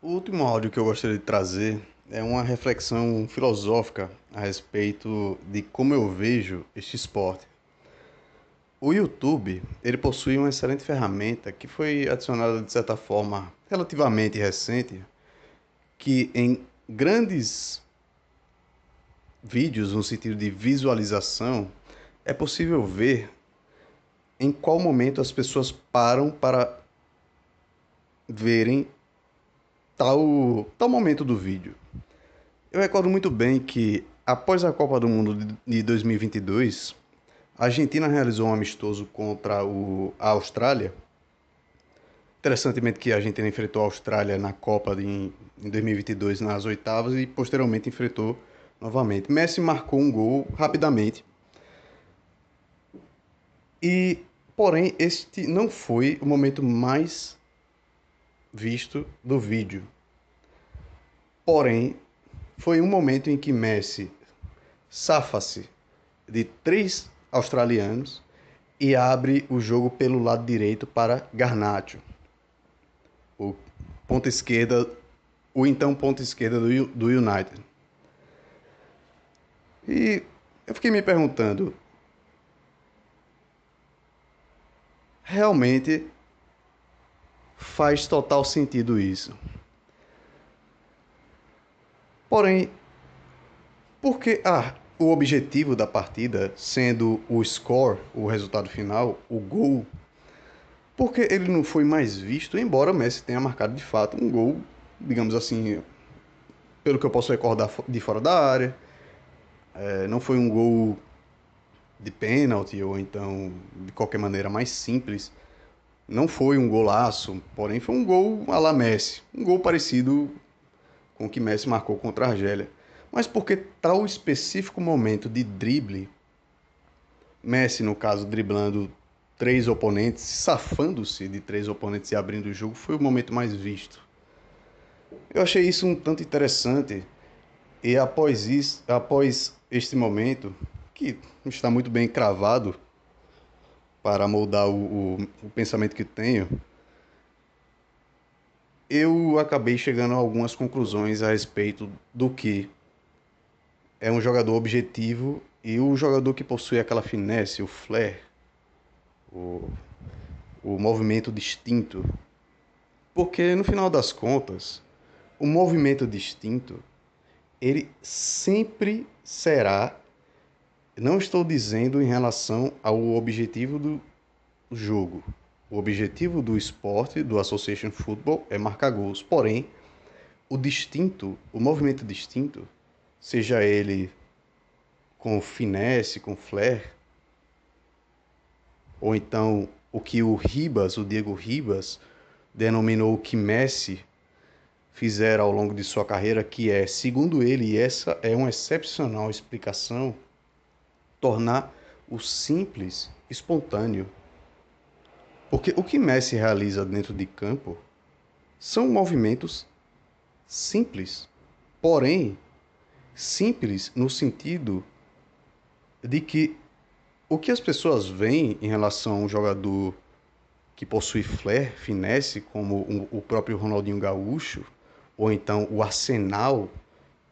O último áudio que eu gostaria de trazer é uma reflexão filosófica a respeito de como eu vejo este esporte. O YouTube, ele possui uma excelente ferramenta que foi adicionada de certa forma relativamente recente, que em grandes vídeos, no sentido de visualização, é possível ver em qual momento as pessoas param para verem tal momento do vídeo. Eu recordo muito bem que, após a Copa do Mundo de 2022, a Argentina realizou um amistoso contra a Austrália. Interessantemente que a Argentina enfrentou a Austrália na Copa em 2022 nas oitavas e posteriormente enfrentou novamente. Messi marcou um gol rapidamente e, porém, este não foi o momento mais visto do vídeo. Porém, foi um momento em que Messi safa-se de três australianos e abre o jogo pelo lado direito para Garnacho, o ponta esquerda, o então ponta esquerda do United. E eu fiquei me perguntando, realmente faz total sentido isso? Porém, por que o objetivo da partida sendo o score, o resultado final, o gol, por que ele não foi mais visto, embora Messi tenha marcado de fato um gol, digamos assim, pelo que eu posso recordar, de fora da área. Não foi um gol de pênalti ou então de qualquer maneira mais simples. Não foi um golaço, porém foi um gol à la Messi. Um gol parecido com o que Messi marcou contra a Argélia. Mas porque tal específico momento de drible, Messi, no caso, driblando três oponentes, safando-se de três oponentes e abrindo o jogo, foi o momento mais visto. Eu achei isso um tanto interessante. E após este momento, que está muito bem cravado para moldar o pensamento que tenho, eu acabei chegando a algumas conclusões a respeito do que é um jogador objetivo e o jogador que possui aquela finesse, o flair, o, o movimento distinto. Porque no final das contas, o movimento distinto, ele sempre será. Não estou dizendo em relação ao objetivo do jogo. O objetivo do esporte, do Association Football, é marcar gols. Porém, o distinto, o movimento distinto, seja ele com finesse, com flair, ou então o que o Diego Ribas, denominou o que Messi fizera ao longo de sua carreira, que é, segundo ele, e essa é uma excepcional explicação, tornar o simples espontâneo. Porque o que Messi realiza dentro de campo são movimentos simples, porém simples no sentido de que o que as pessoas veem em relação a um jogador que possui flair, finesse, como o próprio Ronaldinho Gaúcho, ou então o arsenal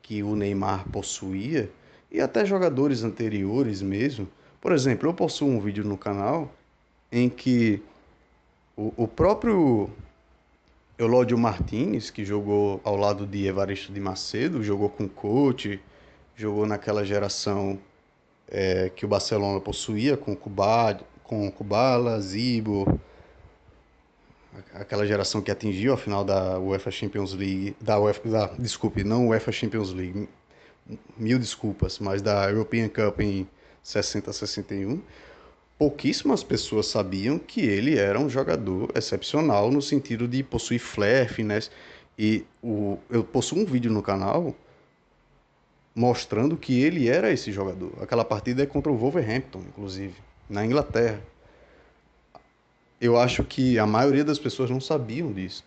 que o Neymar possuía, e até jogadores anteriores mesmo. Por exemplo, eu possuo um vídeo no canal em que o próprio Eulódio Martins, que jogou ao lado de Evaristo de Macedo, jogou com o Coach, jogou naquela geração que o Barcelona possuía, com Kubala, Zibo, aquela geração que atingiu a final da UEFA Champions League, desculpe, não UEFA Champions League, mil desculpas, mas da European Cup em 60-61. Pouquíssimas pessoas sabiam que ele era um jogador excepcional no sentido de possuir flair, finesse. Eu possuo um vídeo no canal mostrando que ele era esse jogador. Aquela partida é contra o Wolverhampton, inclusive, na Inglaterra. Eu acho que a maioria das pessoas não sabiam disso.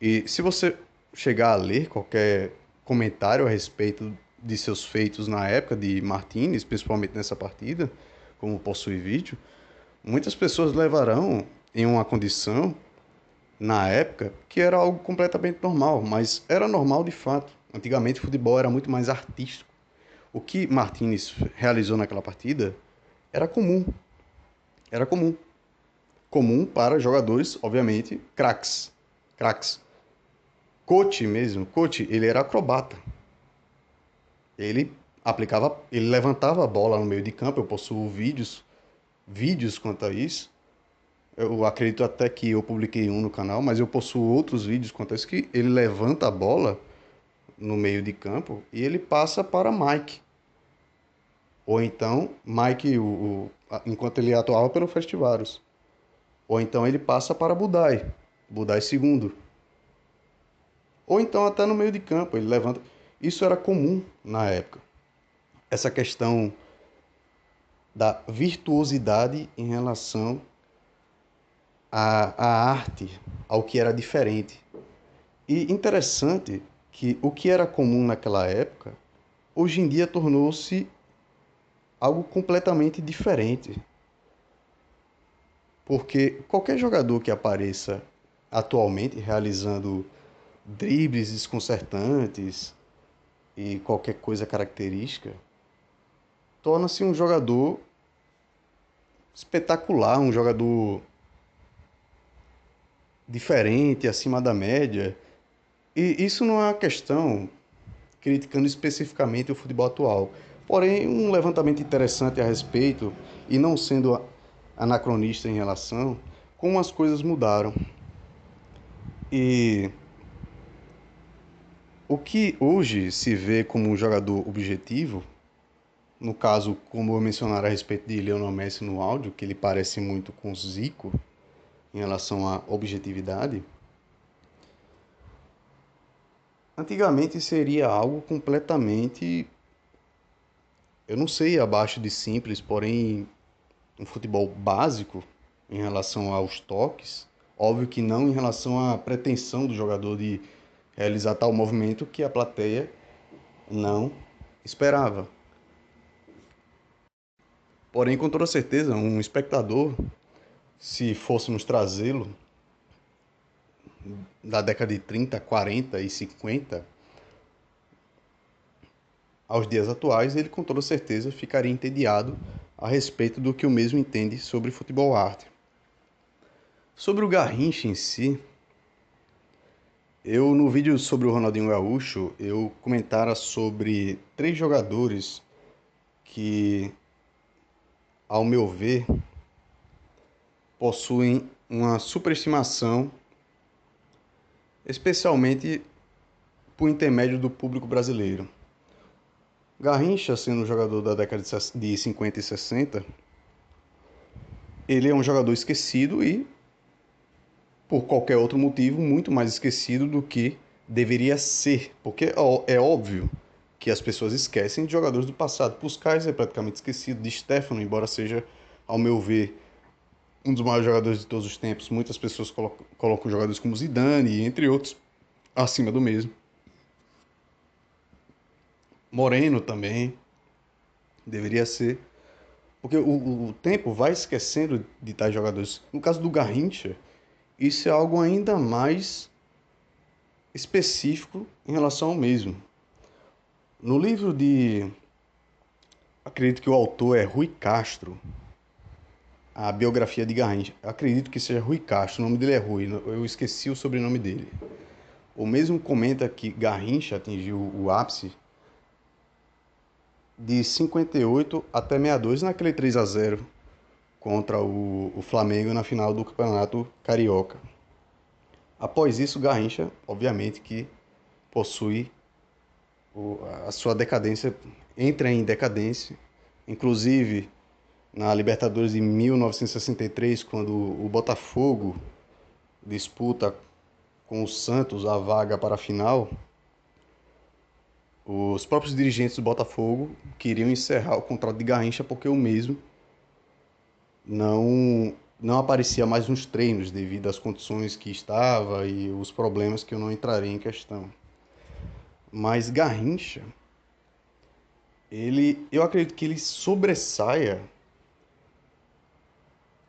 E se você chegar a ler qualquer comentário a respeito de seus feitos na época de Martinez, principalmente nessa partida, como possui vídeo, muitas pessoas levarão em uma condição na época, que era algo completamente normal, mas era normal de fato. Antigamente o futebol era muito mais artístico. O que Martinez realizou naquela partida era comum, era comum. Comum para jogadores, obviamente, craques. Craques. Coach mesmo, Coach, ele era acrobata. Ele ele levantava a bola no meio de campo, eu possuo vídeos quanto a isso. Eu acredito até que eu publiquei um no canal, mas eu possuo outros vídeos quanto a isso que ele levanta a bola no meio de campo e ele passa para Mike. Ou então, Mike, enquanto ele atuava pelo Festivais. Ou então ele passa para Budai, Budai segundo. Ou então até no meio de campo, ele levanta. Isso era comum na época. Essa questão da virtuosidade em relação à arte, ao que era diferente. E interessante que o que era comum naquela época, hoje em dia tornou-se algo completamente diferente. Porque qualquer jogador que apareça atualmente realizando dribles desconcertantes e qualquer coisa característica, torna-se um jogador espetacular, um jogador diferente, acima da média. E isso não é uma questão criticando especificamente o futebol atual. Porém, um levantamento interessante a respeito, e não sendo anacronista em relação, como as coisas mudaram. E o que hoje se vê como um jogador objetivo, no caso, como eu mencionar a respeito de Lionel Messi no áudio, que ele parece muito com Zico em relação à objetividade, antigamente seria algo completamente, eu não sei, abaixo de simples, porém um futebol básico em relação aos toques. Óbvio que não em relação à pretensão do jogador de realizar tal movimento que a plateia não esperava. Porém, com toda certeza, um espectador, se fôssemos trazê-lo da década de 30, 40 e 50 aos dias atuais, ele com toda certeza ficaria entediado a respeito do que o mesmo entende sobre futebol arte. Sobre o Garrincha em si, eu no vídeo sobre o Ronaldinho Gaúcho, eu comentara sobre três jogadores que, ao meu ver, possuem uma superestimação, especialmente por intermédio do público brasileiro. Garrincha, sendo um jogador da década de 50 e 60, ele é um jogador esquecido e, por qualquer outro motivo, muito mais esquecido do que deveria ser. Porque é óbvio que as pessoas esquecem de jogadores do passado. Puskás é praticamente esquecido, de Stefano, embora seja, ao meu ver, um dos maiores jogadores de todos os tempos. Muitas pessoas colocam jogadores como Zidane, entre outros, acima do mesmo. Moreno também deveria ser. Porque o tempo vai esquecendo de tais jogadores. No caso do Garrincha, isso é algo ainda mais específico em relação ao mesmo. No livro de. Acredito que o autor é Rui Castro, a biografia de Garrincha. Acredito que seja Rui Castro, o nome dele é Rui, eu esqueci o sobrenome dele. O mesmo comenta que Garrincha atingiu o ápice de 58 até 62 naquele 3-0 contra o Flamengo na final do Campeonato Carioca. Após isso, Garrincha, obviamente que possui a sua decadência, entra em decadência, inclusive na Libertadores de 1963, quando o Botafogo disputa com o Santos a vaga para a final, os próprios dirigentes do Botafogo queriam encerrar o contrato de Garrincha porque o mesmo não aparecia mais nos treinos devido às condições que estava e os problemas que eu não entrarei em questão. Mas Garrincha, eu acredito que ele sobressaia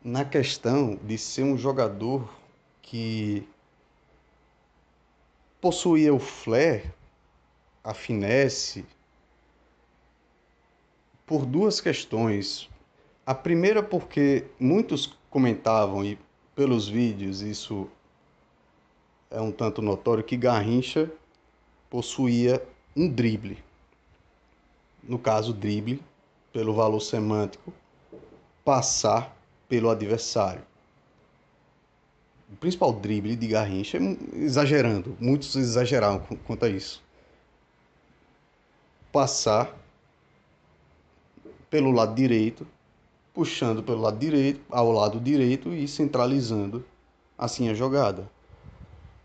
na questão de ser um jogador que possuía o flair, a finesse, por duas questões. A primeira porque muitos comentavam, e pelos vídeos isso é um tanto notório, que Garrincha possuía um drible. No caso, drible, pelo valor semântico, passar pelo adversário. O principal drible de Garrincha, exagerando, muitos exageraram quanto a isso. Passar pelo lado direito, puxando pelo lado direito, ao lado direito e centralizando assim a jogada.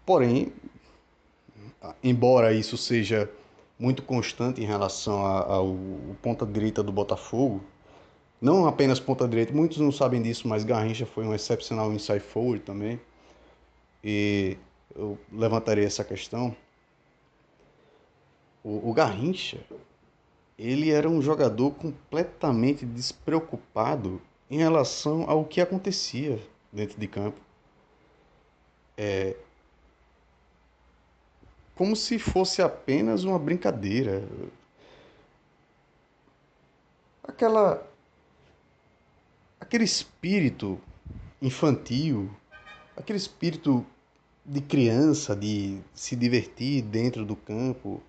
Porém, embora isso seja muito constante em relação ao ponta direita do Botafogo, não apenas ponta direita, muitos não sabem disso, mas Garrincha foi um excepcional inside forward também, e eu levantarei essa questão. O Garrincha, ele era um jogador completamente despreocupado em relação ao que acontecia dentro de campo. Como se fosse apenas uma brincadeira. Aquela, aquele espírito infantil, aquele espírito de criança, de se divertir dentro do campo,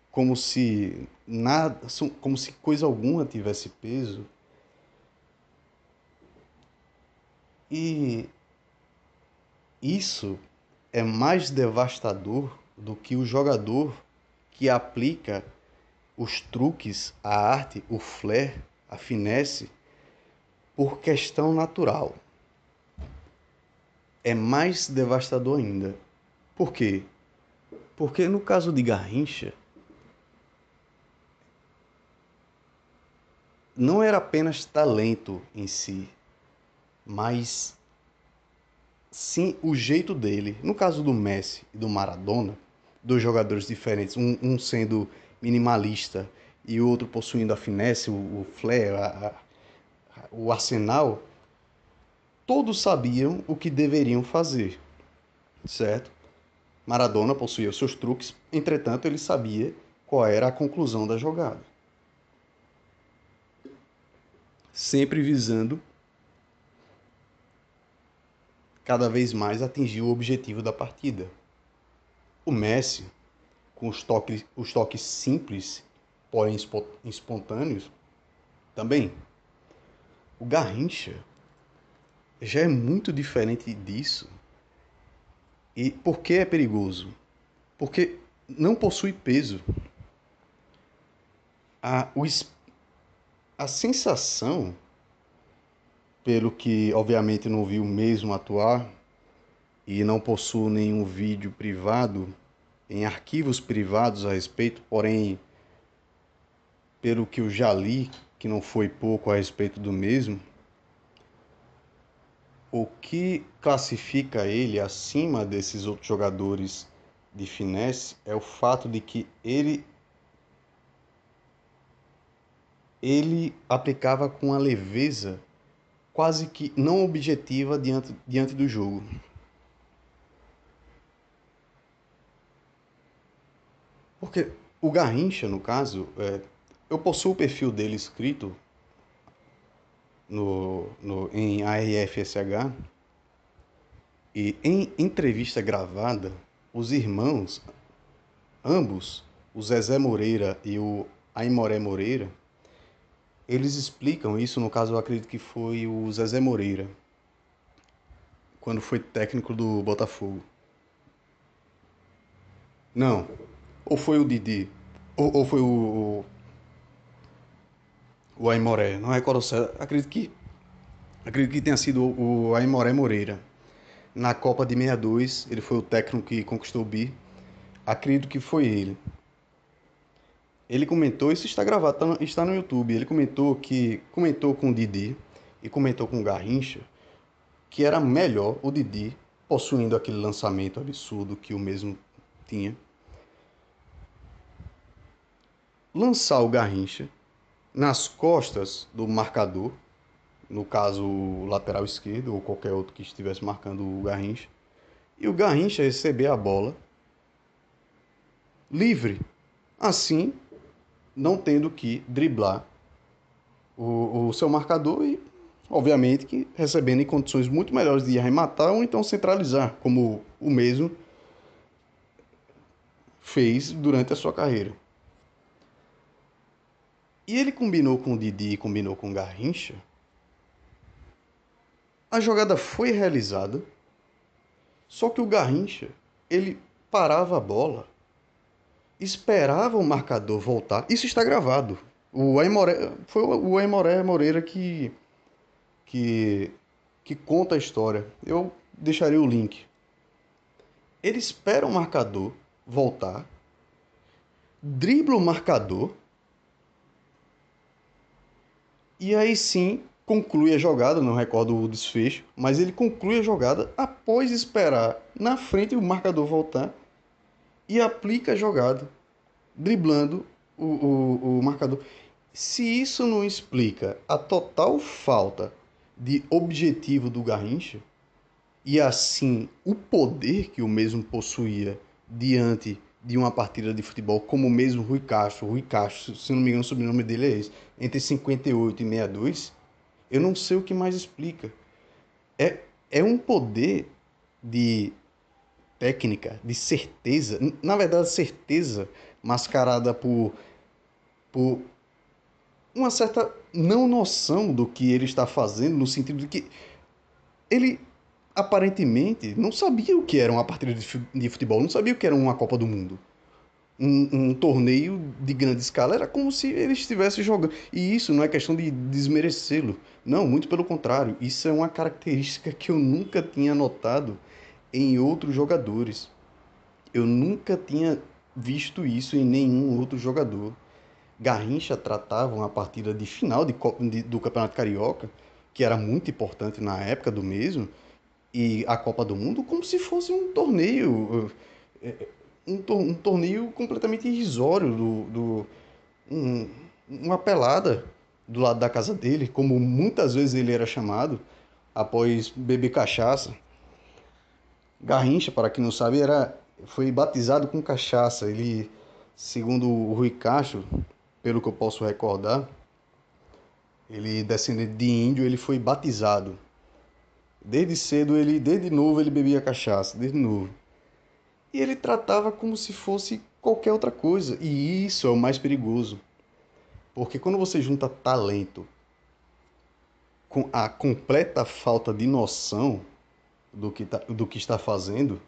como se nada, como se coisa alguma tivesse peso. E isso é mais devastador do que o jogador que aplica os truques, a arte, o flair, a finesse por questão natural. É mais devastador ainda. Por quê? Porque no caso de Garrincha, não era apenas talento em si, mas sim o jeito dele. No caso do Messi e do Maradona, dois jogadores diferentes, um sendo minimalista e o outro possuindo a finesse, o flair, o arsenal, todos sabiam o que deveriam fazer, certo? Maradona possuía os seus truques, entretanto ele sabia qual era a conclusão da jogada, sempre visando cada vez mais atingir o objetivo da partida. O Messi, com os toques simples, porém espontâneos, também. O Garrincha já é muito diferente disso. E por que é perigoso? Porque não possui peso. A, o, a sensação, pelo que obviamente não viu mesmo atuar e não possuo nenhum vídeo privado, em arquivos privados a respeito, porém, pelo que eu já li, que não foi pouco a respeito do mesmo, o que classifica ele acima desses outros jogadores de finesse é o fato de que ele aplicava com a leveza quase que não objetiva diante do jogo. Porque o Garrincha, no caso, eu possuo o perfil dele escrito em ARFSH, e em entrevista gravada, os irmãos, ambos, o Zezé Moreira e o Aimoré Moreira, eles explicam isso. No caso, eu acredito que foi o Zezé Moreira, quando foi técnico do Botafogo. Não, ou foi o Didi, ou foi o Aimoré, não recordo certo. Acredito que tenha sido o Aimoré Moreira. Na Copa de 62, ele foi o técnico que conquistou o bi. Acredito que foi ele. Ele comentou, isso está gravado, está no YouTube. Ele comentou com o Didi e comentou com o Garrincha que era melhor o Didi, possuindo aquele lançamento absurdo que o mesmo tinha, lançar o Garrincha nas costas do marcador, no caso o lateral esquerdo ou qualquer outro que estivesse marcando o Garrincha, e o Garrincha receber a bola livre, assim não tendo que driblar o seu marcador e, obviamente, que recebendo em condições muito melhores de arrematar ou então centralizar, como o mesmo fez durante a sua carreira. E ele combinou com o Didi, combinou com o Garrincha. A jogada foi realizada, só que o Garrincha, ele parava a bola, esperava o marcador voltar. Isso está gravado. O Aimoré, foi o Aimoré Moreira que, que conta a história. Eu deixarei o link. Ele espera o marcador voltar, dribla o marcador e aí sim conclui a jogada. Não recordo o desfecho, mas ele conclui a jogada após esperar na frente o marcador voltar e aplica a jogada, driblando o marcador. Se isso não explica a total falta de objetivo do Garrincha, e assim o poder que o mesmo possuía diante de uma partida de futebol, como o mesmo Rui Castro, se não me engano, o sobrenome dele é esse, entre 58 e 62, eu não sei o que mais explica. É um poder de técnica, de certeza, na verdade, certeza mascarada por uma certa não noção do que ele está fazendo, no sentido de que ele aparentemente não sabia o que era uma partida de futebol, não sabia o que era uma Copa do Mundo. Um torneio de grande escala era como se ele estivesse jogando. E isso não é questão de desmerecê-lo. Não, muito pelo contrário. Isso é uma característica que eu nunca tinha notado em outros jogadores. Eu nunca tinha visto isso em nenhum outro jogador. Garrincha tratava uma partida de final do Campeonato Carioca, que era muito importante na época do mesmo, e a Copa do Mundo como se fosse um torneio, um torneio completamente irrisório, um, uma pelada do lado da casa dele, como muitas vezes ele era chamado, após beber cachaça. Garrincha, para quem não sabe, foi batizado com cachaça. Ele, segundo o Rui Castro, pelo que eu posso recordar, ele descendente de índio, ele foi batizado. Desde cedo, desde novo, ele bebia cachaça, desde novo. E ele tratava como se fosse qualquer outra coisa. E isso é o mais perigoso. Porque quando você junta talento com a completa falta de noção do que está fazendo,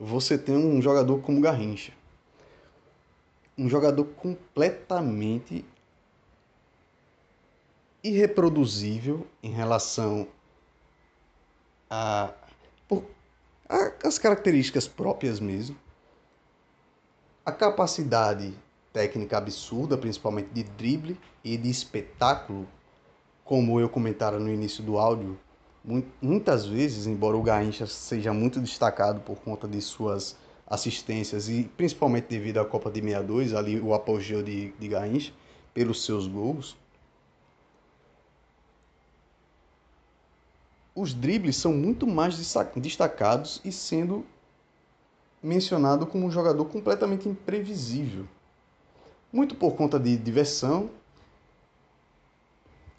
você tem um jogador como Garrincha. Um jogador completamente irreproduzível em relação a, as características próprias mesmo, a capacidade técnica absurda, principalmente de drible e de espetáculo, como eu comentara no início do áudio, muitas vezes, embora o Garrincha seja muito destacado por conta de suas assistências e principalmente devido à Copa de 62, ali o apogeu de Garrincha, pelos seus gols, os dribles são muito mais destacados e sendo mencionado como um jogador completamente imprevisível. Muito por conta de diversão.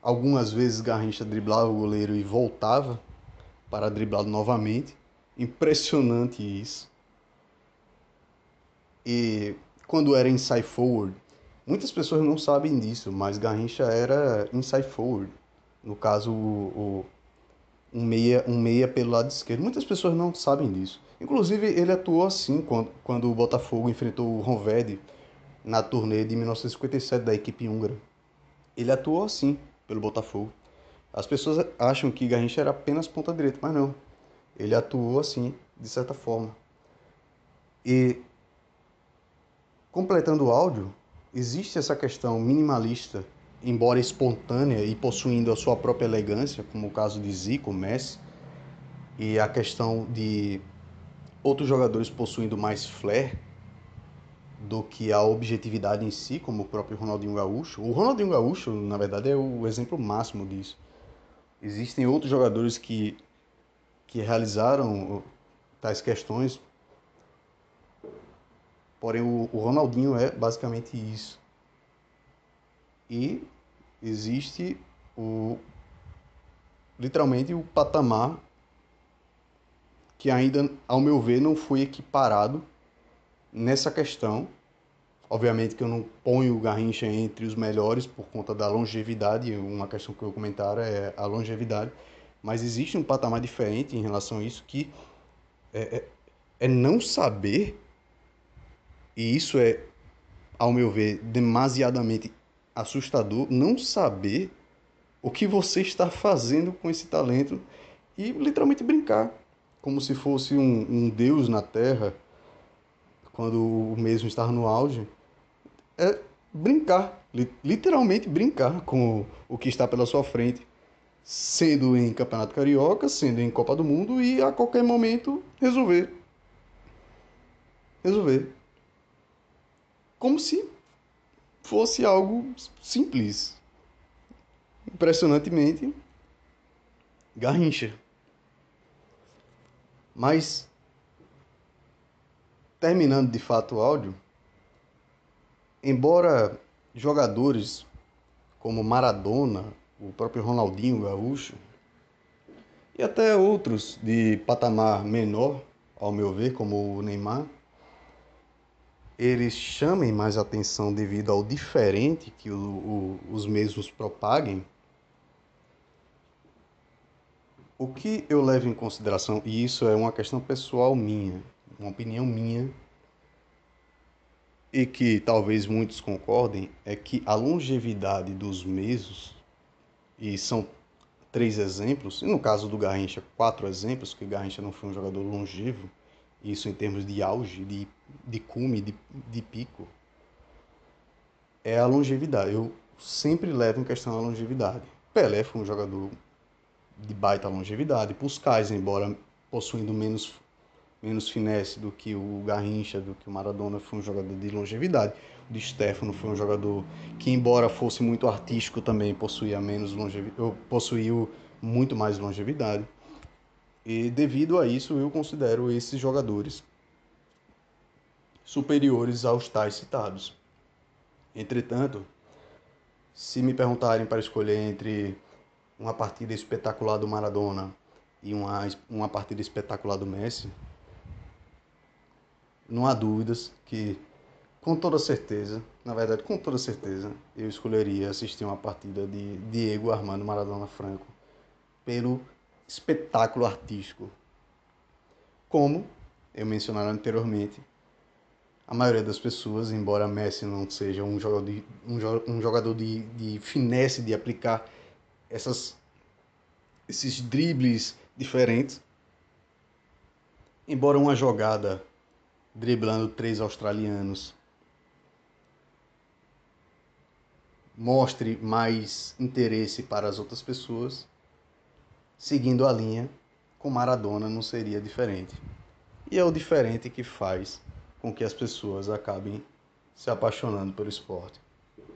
Algumas vezes Garrincha driblava o goleiro e voltava para driblá-lo novamente. Impressionante isso. E quando era inside forward, muitas pessoas não sabem disso, mas Garrincha era inside forward. No caso, um meia pelo lado esquerdo. Muitas pessoas não sabem disso. Inclusive, ele atuou assim quando o Botafogo enfrentou o Honvéd na turnê de 1957 da equipe húngara. Ele atuou assim pelo Botafogo. As pessoas acham que Garrincha era apenas ponta direita, mas não. Ele atuou assim, de certa forma. E, completando o áudio, existe essa questão minimalista, embora espontânea e possuindo a sua própria elegância, como o caso de Zico, Messi, e a questão de outros jogadores possuindo mais flair do que a objetividade em si, como o próprio Ronaldinho Gaúcho. O Ronaldinho Gaúcho, na verdade, é o exemplo máximo disso. Existem outros jogadores que realizaram tais questões, Porém, o Ronaldinho é basicamente isso. E existe literalmente o patamar que ainda, ao meu ver, não foi equiparado nessa questão. Obviamente que eu não ponho o Garrincha entre os melhores por conta da longevidade, uma questão que eu comentaram é a longevidade, mas existe um patamar diferente em relação a isso que é não saber, e isso é, ao meu ver, demasiadamente assustador, não saber o que você está fazendo com esse talento e literalmente brincar, como se fosse um deus na Terra, quando o mesmo estava no auge. É brincar, literalmente brincar com o que está pela sua frente, sendo em Campeonato Carioca, sendo em Copa do Mundo e a qualquer momento resolver. Resolver. Como se fosse algo simples. Impressionantemente, Garrincha. Mas, terminando de fato o áudio, embora jogadores como Maradona, o próprio Ronaldinho Gaúcho, e até outros de patamar menor, ao meu ver, como o Neymar, eles chamem mais atenção devido ao diferente que os mesmos propaguem, o que eu levo em consideração, e isso é uma questão pessoal minha, uma opinião minha, e que talvez muitos concordem, é que a longevidade dos mesmos, e são 3 exemplos, e no caso do Garrincha, 4 exemplos, que Garrincha não foi um jogador longevo, isso em termos de auge, de cume, de pico, é a longevidade. Eu sempre levo em questão a longevidade. Pelé foi um jogador de baita longevidade. Puskás, embora possuindo menos finesse do que o Garrincha, do que o Maradona, foi um jogador de longevidade. O Di Stéfano foi um jogador que, embora fosse muito artístico, também possuiu muito mais longevidade. E devido a isso, eu considero esses jogadores superiores aos tais citados. Entretanto, se me perguntarem para escolher entre uma partida espetacular do Maradona e uma partida espetacular do Messi, não há dúvidas que, com toda certeza, na verdade, com toda certeza, eu escolheria assistir uma partida de Diego Armando Maradona Franco pelo espetáculo artístico. Como eu mencionei anteriormente, a maioria das pessoas, embora Messi não seja um jogador de finesse, de aplicar esses dribles diferentes, embora uma jogada driblando 3 australianos mostre mais interesse para as outras pessoas, seguindo a linha, com Maradona não seria diferente. E é o diferente que faz com que as pessoas acabem se apaixonando pelo esporte.